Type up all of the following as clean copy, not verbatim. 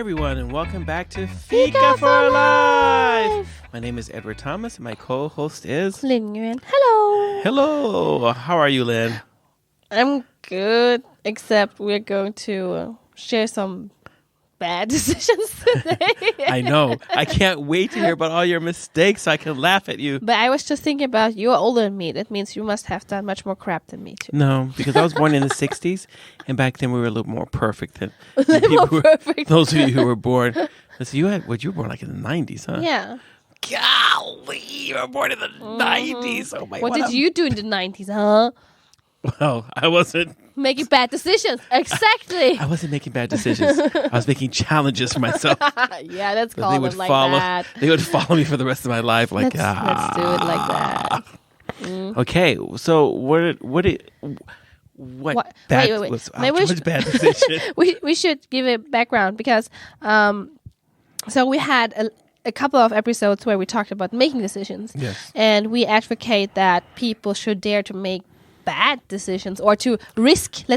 everyone, and welcome back to Fika for Life. My name is Edward Thomas, and my co-host is Lynn Nguyen. Hello. Hello. How are you, Lynn? I'm good, except we're going to share some bad decisions today. I know. I can't wait to hear about all your mistakes so I can laugh at you. But I was just thinking about you're older than me. That means you must have done much more crap than me too. No, because I was born in the 60s, and back then we were a little more perfect than those of you who were born. Listen, you were born like in the 90s, huh? Yeah. Golly, you were born in the 90s. Oh my God. What did you do in the 90s, huh? Well, I wasn't making bad decisions. Exactly. I wasn't making bad decisions. I was making challenges for myself. Yeah, let's But call them like that. They would follow me for the rest of my life. Like, let's do it like that. Okay, so what bad wait. was Maybe we which should- bad decision? we should give a background because so we had a couple of episodes where we talked about making decisions. Yes. And we advocate that people should dare to make bad decisions or to risk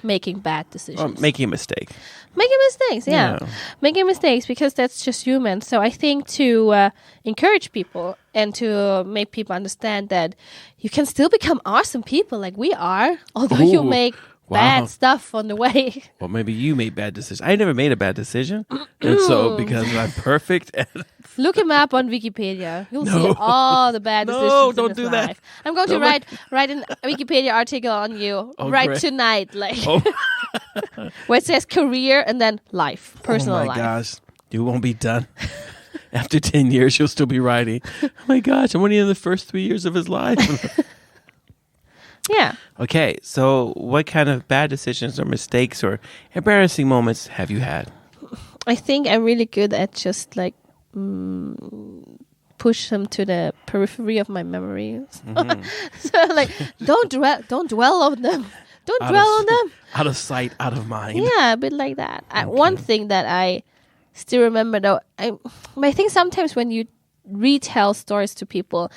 making bad decisions. Making a mistake. Making mistakes, yeah. Making mistakes because that's just human. So I think to encourage people and to make people understand that you can still become awesome people like we are, although you make bad stuff on the way. Well, maybe you made bad decisions. I never made a bad decision. And so because I'm perfect. Look him up on Wikipedia. You'll see all the bad decisions No, in don't his do life. that. I'm going to write a Wikipedia article on you Great. tonight, where it says career and then life, personal life. Oh my gosh, you won't be done. After 10 years, you'll still be writing. Oh my gosh, I'm only in the first 3 years of his life. Yeah. Okay, so what kind of bad decisions or mistakes or embarrassing moments have you had? I think I'm really good at just push them to the periphery of my memory. So don't dwell on them. Don't dwell on them. Out of sight, out of mind. Yeah, a bit like that. One thing that I still remember though, I think sometimes when you retell stories to people,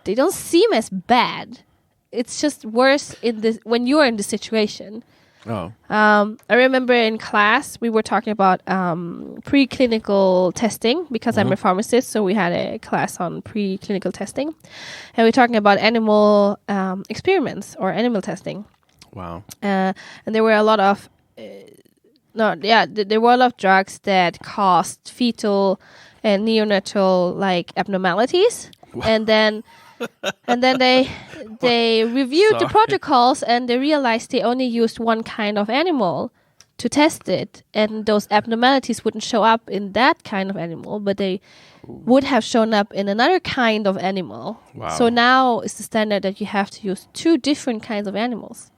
they don't seem as bad. It's just worse when you're in the situation. Oh. I remember in class we were talking about preclinical testing because I'm a pharmacist, so we had a class on preclinical testing, and we were talking about animal experiments or animal testing. Wow. And there were a lot of there were a lot of drugs that caused fetal and neonatal abnormalities, and then they reviewed the protocols and they realized they only used one kind of animal to test it, and those abnormalities wouldn't show up in that kind of animal, but they would have shown up in another kind of animal. Wow. So now it's the standard that you have to use two different kinds of animals.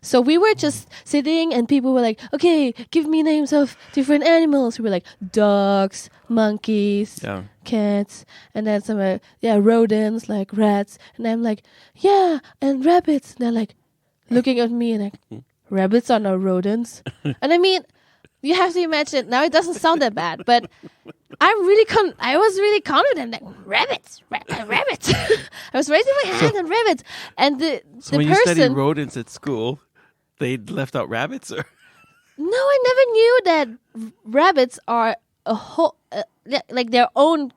So we were just sitting and people were like, okay, give me names of different animals. We were like dogs, monkeys, cats, and then some rodents like rats. And I'm like, yeah, and rabbits. And they're like looking at me and like, rabbits are not rodents. And I mean, you have to imagine, now it doesn't sound that bad, but I was really confident that rabbits. I was raising my hand and rabbits, and the when person. You studied rodents at school, they left out rabbits, or no, I never knew that rabbits are a whole like their own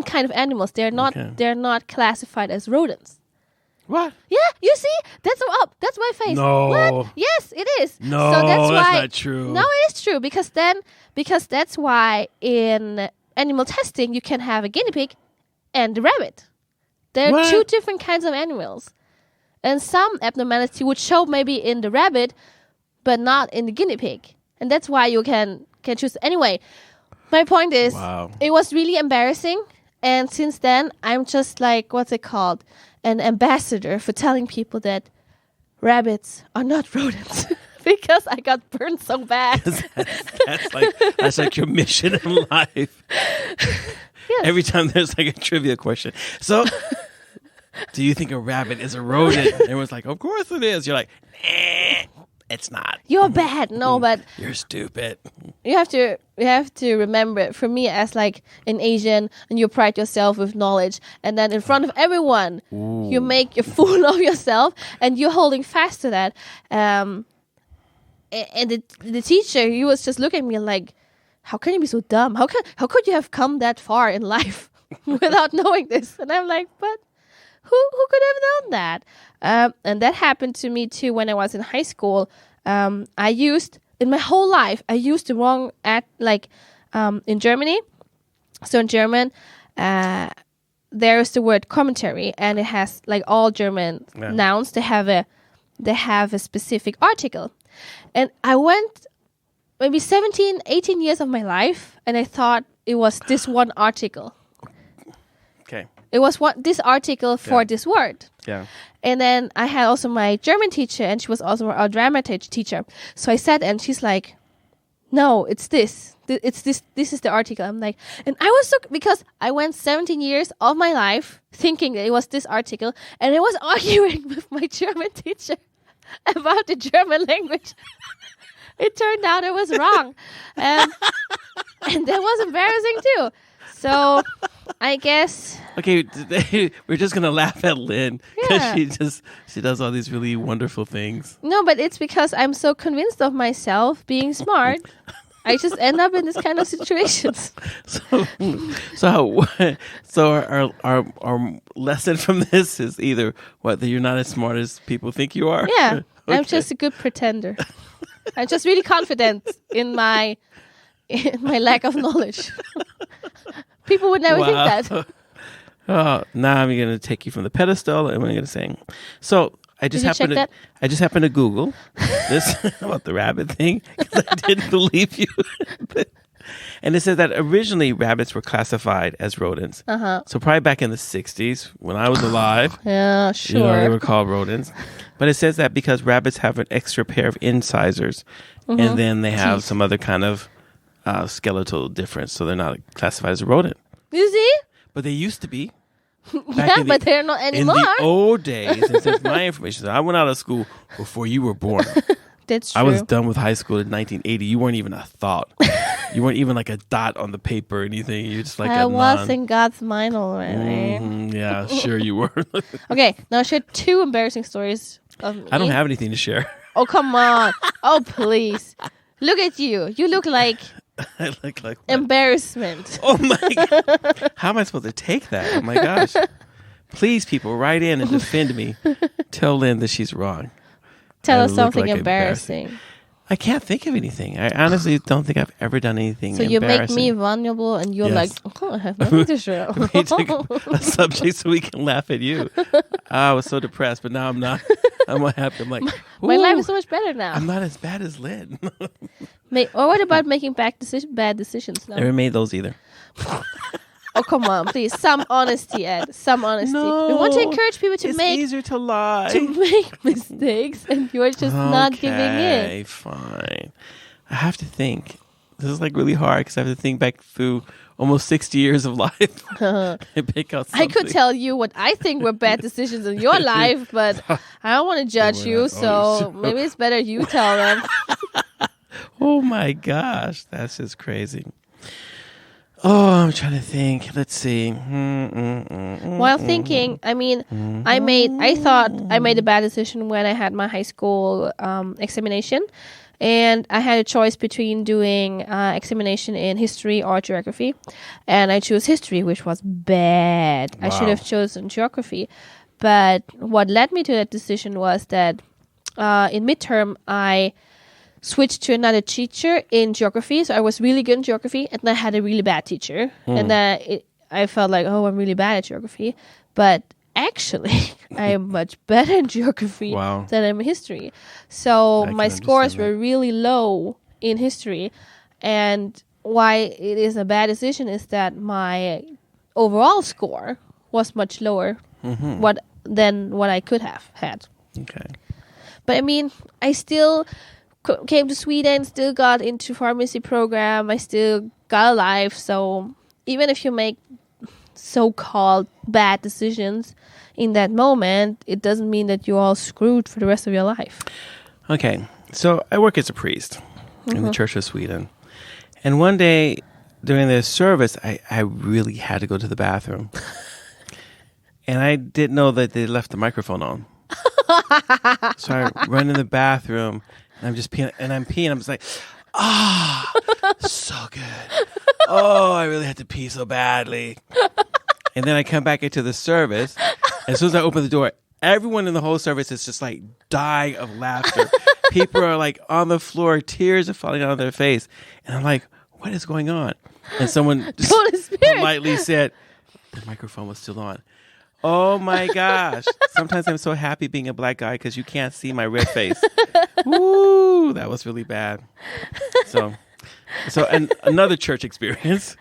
kind of animals. They're not classified as rodents. What? Yeah, you see, that's my face. No. What? Yes, it is. No, so that's not true. No, it is true because that's why in animal testing you can have a guinea pig and a rabbit. They're two different kinds of animals, and some abnormality would show maybe in the rabbit, but not in the guinea pig, and that's why you can choose. Anyway, my point is, It was really embarrassing, and since then I'm just like, what's it called? An ambassador for telling people that rabbits are not rodents because I got burned so bad. that's like your mission in life. Yes. Every time there's like a trivia question. So, do you think a rabbit is a rodent? Everyone's like, of course it is. You're like, it's not. You're bad. No, but you're stupid. You have to remember, for me as like an Asian, and you pride yourself with knowledge, and then in front of everyone, you make a fool of yourself, and you're holding fast to that. and the teacher, he was just looking at me like, how can you be so dumb? How could you have come that far in life without knowing this? And I'm like, but who could have known that? And that happened to me too when I was in high school. In my whole life, I used the wrong in Germany. So in German, there is the word commentary, and it has like all German nouns. They have a specific article. And I went maybe 17, 18 years of my life, and I thought it was this one article. Okay. It was this article for this word. Yeah. And then I had also my German teacher, and she was also our drama teacher. So I said, and she's like, no, it's this. It's this. This is the article. I'm like, and I was so, because I went 17 years of my life thinking that it was this article, and I was arguing with my German teacher about the German language. It turned out I was wrong. And that was embarrassing too. So I guess. Okay, today we're just going to laugh at Lynn Yeah. because she does all these really wonderful things. No, but it's because I'm so convinced of myself being smart. I just end up in this kind of situations. So our lesson from this is either that you're not as smart as people think you are. Yeah, I'm Okay. just a good pretender. I'm just really confident in my lack of knowledge. People would never think that. Oh, now I'm going to take you from the pedestal, and we're going to sing. So I just Did you check that? I just happened to Google this about the rabbit thing because I didn't believe you. And it says that originally rabbits were classified as rodents. So probably back in the 60s when I was alive. Yeah, sure. They were called rodents. But it says that because rabbits have an extra pair of incisors, and then they have some other kind of skeletal difference, so they're not classified as a rodent. You see? But they used to be. Yeah, but they're not anymore. In the old days, and since my information, I went out of school before you were born. That's true. I was done with high school in 1980. You weren't even a thought. You weren't even like a dot on the paper or anything. You're just like I was in God's mind already. Yeah, sure you were. Okay, now share 2 embarrassing stories of me. I don't have anything to share. Oh, come on. Oh, please. Look at you. You look like I look like what? embarrassment. Oh my God. How am I supposed to take that? Oh my gosh. Please, people, write in and defend me. Tell Lynn that she's wrong. Tell I us look something like embarrassing. I can't think of anything. I honestly don't think I've ever done anything So you make embarrassing. me vulnerable, and you're Yes. like, oh, I have nothing to share. We took a subject so we can laugh at you. I was so depressed, but now I'm not. I'm happy. I'm like, My life "Ooh, is so much better now. I'm not as bad as Lynn. Or what about making bad decisions now? Never made those either. Oh, come on, please. Some honesty, Ed. Some honesty. We want to encourage people to it's make easier to lie. mistakes, and you're just not giving in. Okay, fine. I have to think. This is like really hard because I have to think back through almost 60 years of life and pick out I something. could tell you what I think were bad decisions in your life, but I don't want to judge you, so maybe it's better you tell them. Oh my gosh, that's just crazy. Oh, I'm trying to think. Let's see. While thinking, I mean, I thought I made a bad decision when I had my high school examination, and I had a choice between doing examination in history or geography, and I chose history, which was bad. I should have chosen geography, but what led me to that decision was that in midterm I switched to another teacher in geography. So I was really good in geography, and then I had a really bad teacher. And then I felt like, oh, I'm really bad at geography. But actually, I am much better in geography than I'm in history. So my scores were really low in history. And why it is a bad decision is that my overall score was much lower than what I could have had. Okay. But I mean, I still came to Sweden, still got into pharmacy program. I still got a life. So even if you make so-called bad decisions in that moment, it doesn't mean that you're all screwed for the rest of your life. Okay. So I work as a priest in the Church of Sweden. And one day during the service, I really had to go to the bathroom. And I didn't know that they left the microphone on. So I run in the bathroom, I'm just peeing, and I'm peeing. I'm just like, so good. Oh, I really had to pee so badly. And then I come back into the service. And as soon as I open the door, everyone in the whole service is just like dying of laughter. People are like on the floor, tears are falling out of their face. And I'm like, what is going on? And someone just politely said, the microphone was still on. Oh my gosh. Sometimes I'm so happy being a black guy because you can't see my red face. Woo, that was really bad. So and another church experience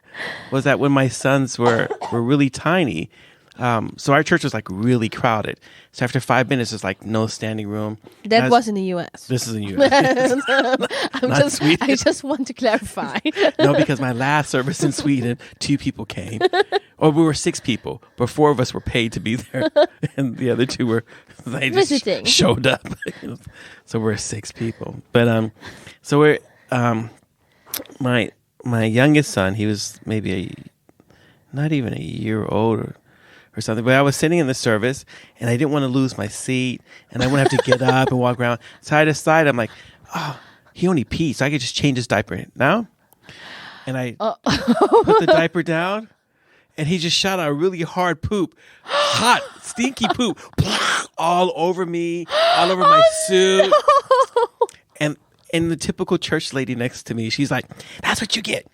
was that when my sons were really tiny, so our church was like really crowded. So after 5 minutes, there's like no standing room. That was in the U.S. This is in the U.S. I just want to clarify. No, because my last service in Sweden, 2 people came. Or we were 6 people, but 4 of us were paid to be there. And the other 2 were, they just visiting. Showed up. So we're 6 people. But, so we're, my youngest son, he was maybe not even a year old or something. But I was sitting in the service, and I didn't want to lose my seat, and I wouldn't have to get up and walk around. So I decided, I'm like, he only peed, so I could just change his diaper now. And I put the diaper down, and he just shot out a really hard poop, hot, stinky poop, all over me, all over my suit. And the typical church lady next to me, she's like, that's what you get.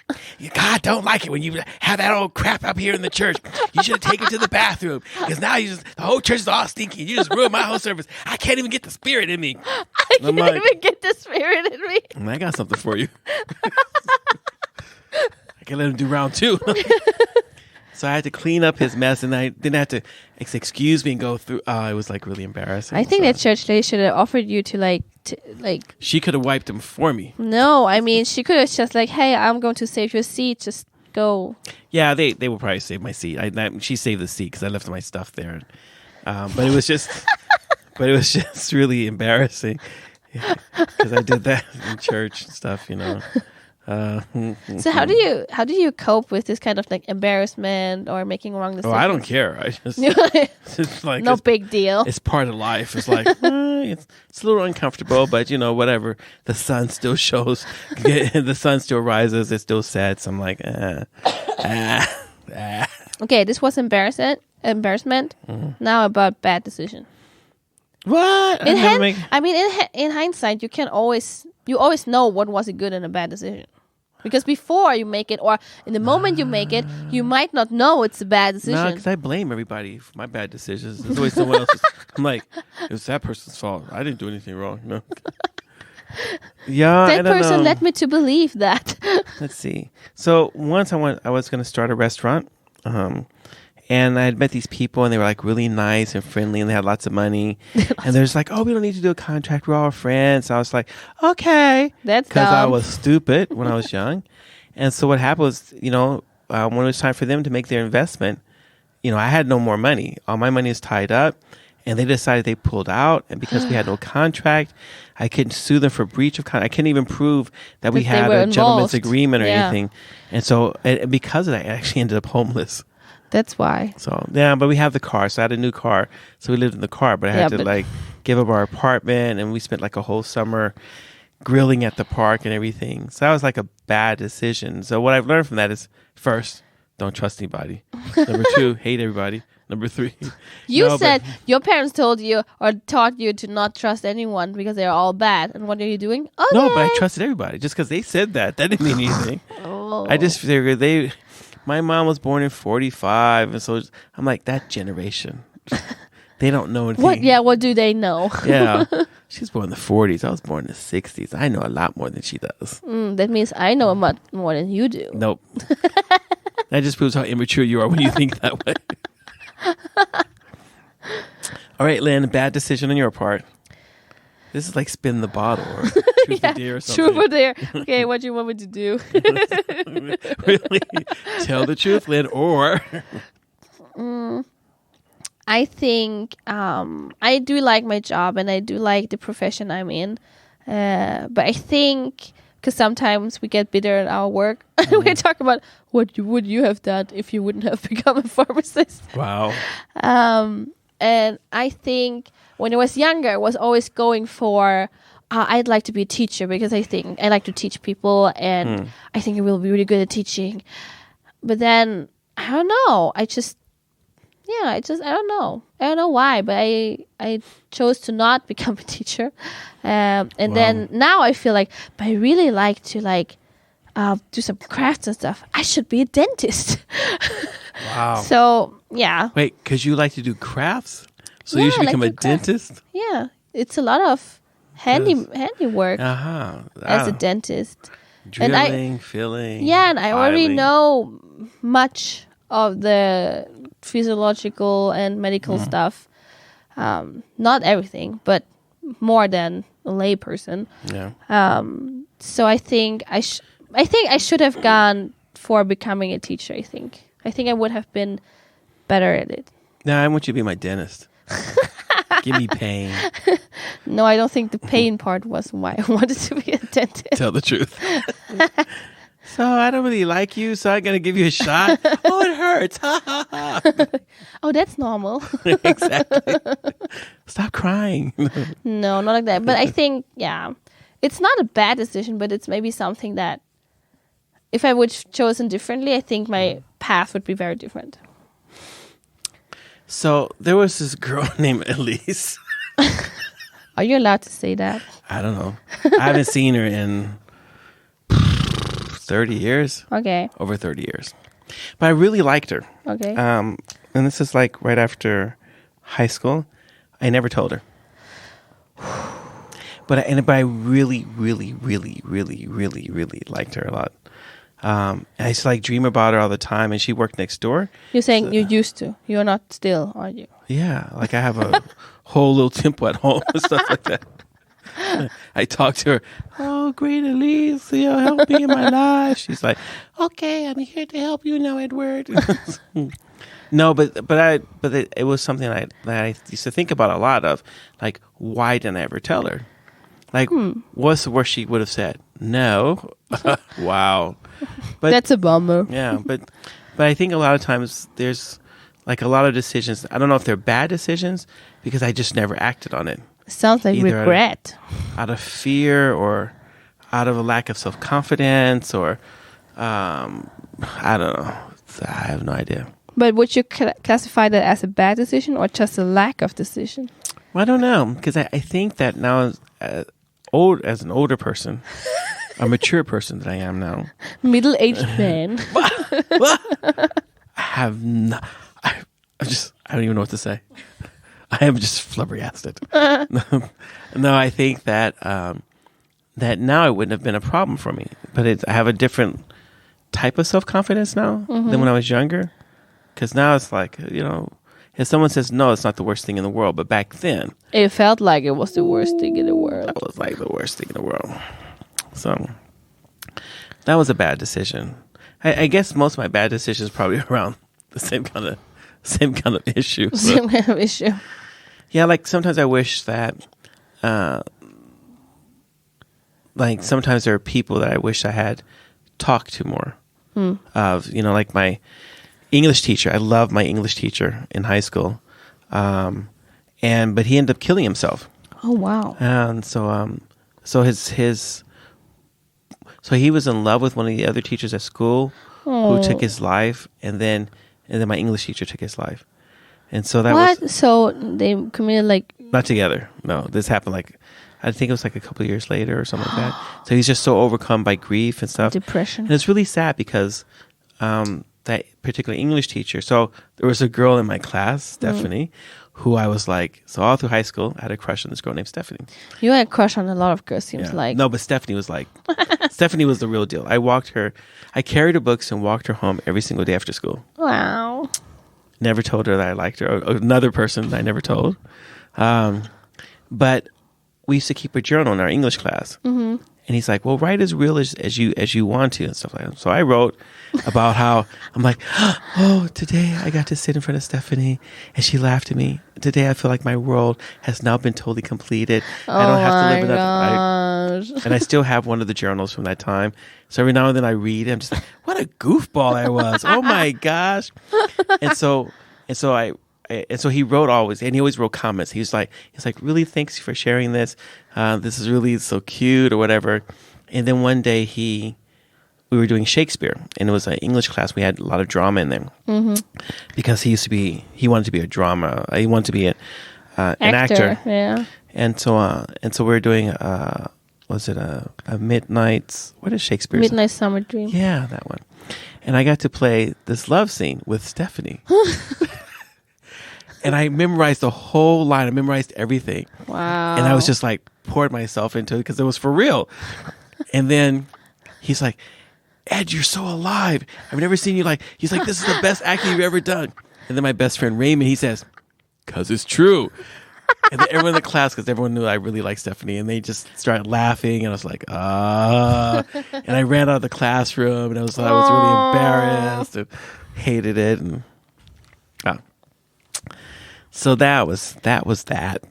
God don't like it when you have that old crap up here in the church. You should have taken it to the bathroom. Because now the whole church is all stinky. You just ruined my whole service. I can't even get the spirit in me. I can't even get the spirit in me. I got something for you. I can let him do round 2. So I had to clean up his mess, and I didn't have to excuse me and go through. It was like really embarrassing. I think that church lady should have offered you to like. She could have wiped him for me. No, I mean she could have just like, hey, I'm going to save your seat. Just go. Yeah, they will probably save my seat. She saved the seat because I left my stuff there. But it was just really embarrassing because I did that in church and stuff, you know. So how do you cope with this kind of like embarrassment or making wrong decisions? Oh, I don't care. I just it's like no big deal. It's part of life. It's like it's a little uncomfortable, but you know, whatever. The sun still shows. The sun still rises. It still sets. I'm like, Okay, this was embarrassment. Mm-hmm. Now about bad decision. What? In hindsight, you always know what was a good and a bad decision. Because before you make it, or in the moment you make it, you might not know it's a bad decision. No, because I blame everybody for my bad decisions. There's always someone else's. I'm like, it was that person's fault. I didn't do anything wrong. No. Yeah, that person led me to believe that. Let's see. So once I was going to start a restaurant, and I had met these people, and they were like really nice and friendly, and they had lots of money. And they're just like, oh, we don't need to do a contract. We're all friends. So I was like, okay. That's because I was stupid when I was young. And so what happened was, you know, when it was time for them to make their investment, you know, I had no more money. All my money is tied up. And they decided they pulled out. And because we had no contract, I couldn't sue them for breach of contract. I couldn't even prove that we had a gentleman's agreement or anything. And so because of that, I actually ended up homeless. That's why. So, yeah, but we have the car. So I had a new car. So we lived in the car, but I had to like give up our apartment, and we spent like a whole summer grilling at the park and everything. So that was like a bad decision. So what I've learned from that is, first, don't trust anybody. Number 2, hate everybody. Number 3. You said your parents told you or taught you to not trust anyone because they're all bad. And what are you doing? Okay. No, but I trusted everybody. Just because they said that didn't mean anything. I just figured my mom was born in 1945, and so I'm like, that generation, they don't know anything. What do they know? Yeah, she was born in the 1940s. I was born in the 1960s. I know a lot more than she does. That means I know a lot more than you do. Nope. That just proves how immature you are when you think that way. All right, Lynn, bad decision on your part. This is like spin the bottle or truth or dare or something. Truth or dare. Okay, what do you want me to do? Really? Tell the truth, Lynn, or... I think I do like my job and I do like the profession I'm in. But I think, because sometimes we get bitter at our work, we talk about what would you have done if you wouldn't have become a pharmacist. Wow. And I think when I was younger, I was always going for, I'd like to be a teacher because I think I like to teach people, and I think I will be really good at teaching. But then I don't know. I don't know. I don't know why, but I chose to not become a teacher. And then now I feel like, but I really like to do some crafts and stuff. I should be a dentist. Wow. So, yeah. Wait, because you like to do crafts? So you should become a dentist? Yeah. It's a lot of handiwork as a dentist. Drilling, filling. Yeah, and I already filing. know much of the physiological and medical stuff. Not everything, but more than a lay person. Yeah. So I think I should have gone for becoming a teacher. I think I would have been better at it. No, I want you to be my dentist. Give me pain. No, I don't think the pain part was why I wanted to be a dentist. Tell the truth. So I don't really like you, so I'm going to give you a shot. Oh, it hurts. Ha, ha, ha. Oh, that's normal. Exactly. Stop crying. No, not like that. But I think, yeah, it's not a bad decision, but it's maybe something that if I would have chosen differently, I think my path would be very different. So there was this girl named Elise. Are you allowed to say that? I don't know. I haven't seen her in 30 years. Okay. Over 30 years. But I really liked her. Okay. And this is like right after high school. I never told her. But I really, really, really, really, really, really liked her a lot. And I used to like dream about her all the time, and she worked next door. You're saying you used to. You're not still, are you? Yeah, like I have a whole little temple at home and stuff like that. I talked to her. Oh, great Elise, help me in my life. She's like, okay, I'm here to help you now, Edward. No, but it was something that I used to think about a lot of. Like, why didn't I ever tell her? Like, what's the worst she would have said? No. Wow. But that's a bummer. yeah, but I think a lot of times there's like a lot of decisions. I don't know if they're bad decisions because I just never acted on it. Sounds like Either regret. Out of fear or out of a lack of self-confidence or I don't know. I have no idea. But would you classify that as a bad decision or just a lack of decision? Well, I don't know because I think that now as an older person, a mature person that I am now, middle-aged man. I have not. I don't even know what to say. I am just flabbergasted. No, I think that that now it wouldn't have been a problem for me. But I have a different type of self-confidence now than when I was younger. Because now it's like, if someone says no, it's not the worst thing in the world. But back then, it felt like it was the worst thing in the world. That was like the worst thing in the world. So that was a bad decision. I guess most of my bad decisions probably around the same kind of issue. So. Same kind of issue. Yeah, like sometimes I wish that, like sometimes there are people that I wish I had talked to more. Of like my English teacher. I love my English teacher in high school, but he ended up killing himself. Oh wow! And so he was in love with one of the other teachers at school who took his life, and then my English teacher took his life. And so that was... So they committed Not together. No, this happened I think it was like a couple of years later or something like that. So he's just so overcome by grief and stuff. Depression. And it's really sad because that particular English teacher... So there was a girl in my class, Stephanie, who I was like... So all through high school, I had a crush on this girl named Stephanie. You had a crush on a lot of girls, seems like. No, but Stephanie was like... Stephanie was the real deal. I carried her books and walked her home every single day after school. Wow. Never told her that I liked her. Or another person that I never told. But we used to keep a journal in our English class. Mm-hmm. And he's like, well, write as real as you want to and stuff like that. So I wrote about how I'm like, oh, today I got to sit in front of Stephanie and she laughed at me. Today I feel like my world has now been totally completed. I don't have to live it up. And I still have one of the journals from that time. So every now and then I read it. I'm just like, what a goofball I was. Oh my gosh. And so I and so he wrote always, and he always wrote comments. He's like, really, thanks for sharing this. This is really so cute or whatever. And then one day we were doing Shakespeare, and it was an English class. We had a lot of drama in there because he wanted to be a drama. He wanted to be an actor. Yeah. And so we were doing was it a Midnight? What is Shakespeare's? Midnight Summer Dream. Yeah, that one. And I got to play this love scene with Stephanie. And I memorized the whole line. I memorized everything. Wow. And I was just like poured myself into it because it was for real. And then he's like, Ed, you're so alive. I've never seen you he's like, this is the best acting you've ever done. And then my best friend Raymond, he says, 'cause it's true. And then everyone in the class, because everyone knew I really liked Stephanie, and they just started laughing, and I was like, and I ran out of the classroom, and I was really embarrassed and hated it, and so that was that.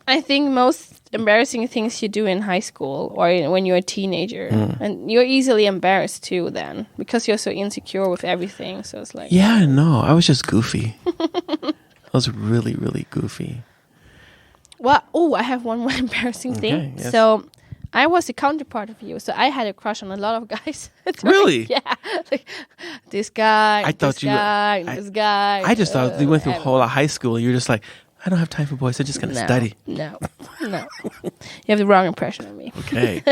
I think most embarrassing things you do in high school or when you're a teenager, and you're easily embarrassed too then because you're so insecure with everything. So it's like, yeah, no, I was just goofy. I was really, really goofy. Well, I have one more embarrassing thing. Okay, yes. So I was the counterpart of you, so I had a crush on a lot of guys. Really? Yeah. Like, this guy, I thought this guy. I just thought you went through a whole lot of high school, and you're just like, I don't have time for boys. I'm just going to study. No. You have the wrong impression of me. Okay.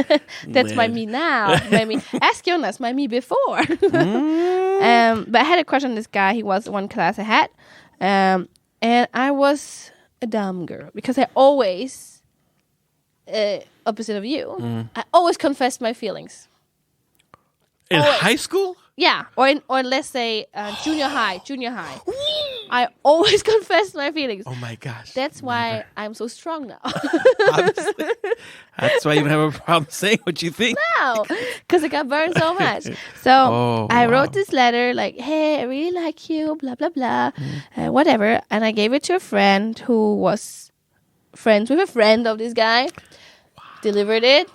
That's my me now. Ask Jonas, my me before. But I had a crush on this guy. He was the one class I had. And I was a dumb girl because I always, opposite of you, I always confessed my feelings. In high school? Yeah, or let's say junior high. I always confess my feelings. Oh my gosh. That's why I'm so strong now. Obviously. That's why you don't have a problem saying what you think. No, because I got burned so much. So I wrote this letter like, hey, I really like you, blah, blah, blah, whatever. And I gave it to a friend who was friends with a friend of this guy. Wow. Delivered it.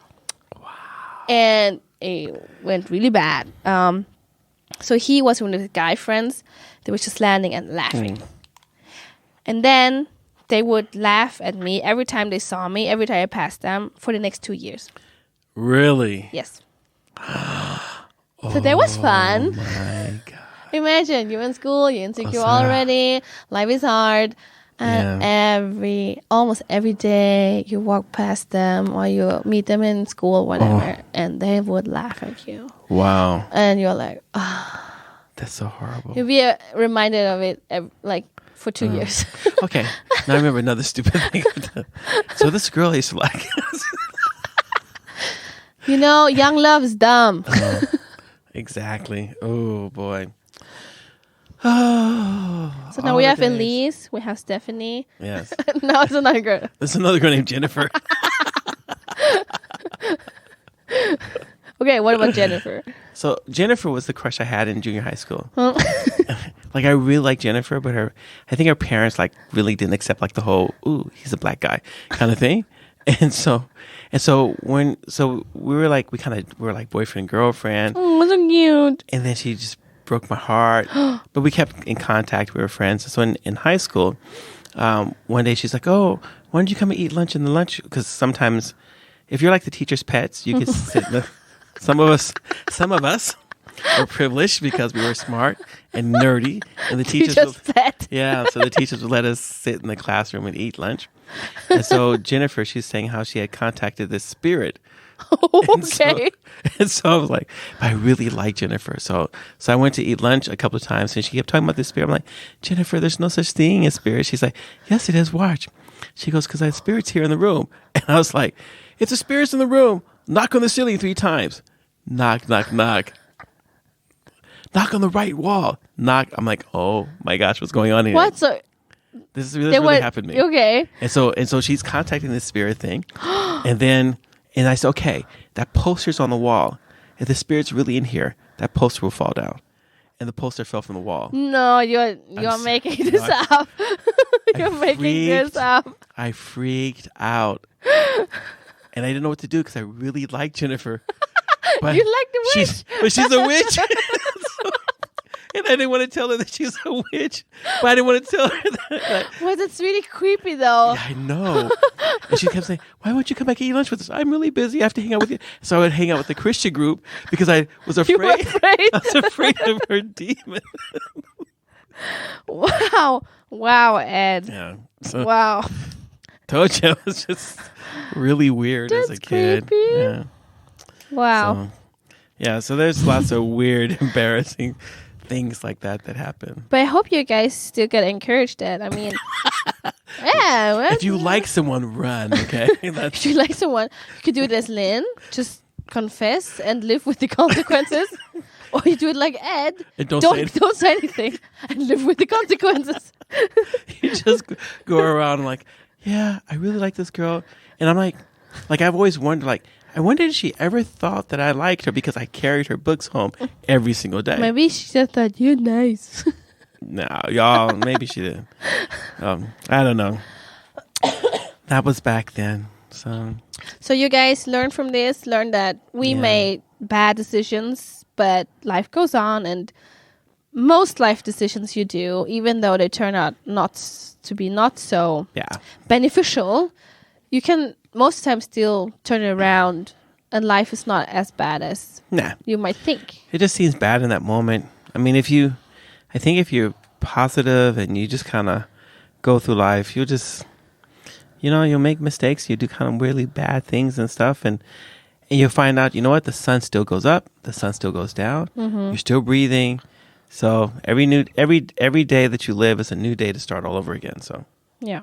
Wow. And it went really bad. So he was one of the guy friends. They were just landing and laughing. And then they would laugh at me every time they saw me, every time I passed them for the next 2 years. Really? Yes. So that was fun. Oh my God. Imagine, you're in school, you're insecure already, life is hard. And almost every day you walk past them or you meet them in school, whatever, and they would laugh at you. Wow. And you're like, that's so horrible. You'll be reminded of it for 2 years. Okay. Now I remember another stupid thing. So this girl I used to like. Young love is dumb. Exactly. Oh boy. So now we have Elise, we have Stephanie. Yes. Now it's another girl. There's another girl named Jennifer. Okay, what about Jennifer? So Jennifer was the crush I had in junior high school. Like I really liked Jennifer, but I think her parents really didn't accept the whole "ooh, he's a black guy" kind of thing. And so we were like boyfriend girlfriend. Oh, so cute. And then she just broke my heart. But we kept in contact. We were friends. So in high school, one day she's like, "Oh, why don't you come and eat lunch in the lunch?" Because sometimes, if you're like the teacher's pets, you can sit in the. Some of us were privileged because we were smart and nerdy, and the teachers so the teachers would let us sit in the classroom and eat lunch. And so Jennifer, she's saying how she had contacted this spirit. Okay. And so I was like, I really like Jennifer. So I went to eat lunch a couple of times, and she kept talking about this spirit. I'm like, Jennifer, there's no such thing as spirit. She's like, yes, it is. Watch. She goes, because I have spirits here in the room. And I was like, if the spirit's in the room, knock on the ceiling 3 times. Knock, knock, knock. Knock on the right wall. Knock. I'm like, oh my gosh, what's going on here? What? So this really happened to me. Okay. And so she's contacting this spirit thing. And I said, okay, that poster's on the wall. If the spirit's really in here, that poster will fall down. And the poster fell from the wall. No, you're making this up. You're making this up. I freaked out. And I didn't know what to do because I really liked Jennifer. But you like the witch. She's a witch. And I didn't want to tell her that she's a witch, but I didn't want to tell her that. Well, that's really creepy, though. Yeah, I know. And she kept saying, why won't you come back and eat lunch with us? I'm really busy. I have to hang out with you. So I would hang out with the Christian group because I was afraid. You were afraid? I was afraid of her demon. Wow, Ed. Yeah. So Wow. told you I was just really weird as a That's kid. creepy. Yeah. Wow. So there's lots of weird, embarrassing things like that happen. But I hope you guys still get encouraged, Ed. I mean, yeah. Well, If you like someone, run, okay? if you like someone, you could do it as Lynn. Just confess and live with the consequences. Or you do it like Ed. And Don't say anything and live with the consequences. You just go around like, yeah, I really like this girl. And I'm like I've always wondered, like, I wonder if she ever thought that I liked her because I carried her books home every single day. Maybe she just thought you're nice. No, y'all, maybe she did. I don't know. That was back then. So you guys learn from this, learn that we made bad decisions, but life goes on, and most life decisions you do, even though they turn out not so beneficial, you can most times still turn it around, and life is not as bad as you might think. It just seems bad in that moment. I mean, if you're positive and you just kind of go through life, you'll just, you'll make mistakes. You do kind of really bad things and stuff. And you'll find out, you know what? The sun still goes up. The sun still goes down. Mm-hmm. You're still breathing. So every day that you live is a new day to start all over again. So yeah.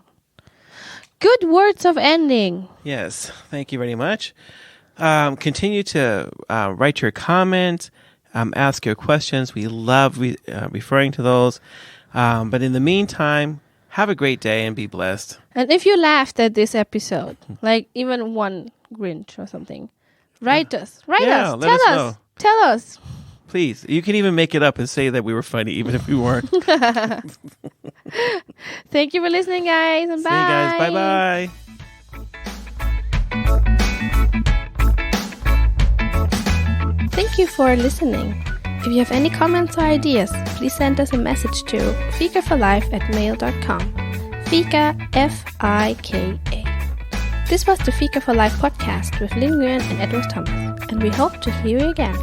Good words of ending. Yes. Thank you very much. Continue to write your comments, ask your questions. We love referring to those. But in the meantime, have a great day and be blessed. And if you laughed at this episode, like even one Grinch or something, write us. Tell us. Please. You can even make it up and say that we were funny, even if we weren't. Thank you for listening, guys. And bye. See you guys. Bye-bye. Thank you for listening. If you have any comments or ideas, please send us a message to fikaforlife@mail.com. Fika, F-I-K-A. This was the Fika for Life podcast with Lynn Nguyen and Edward Thomas, and we hope to hear you again.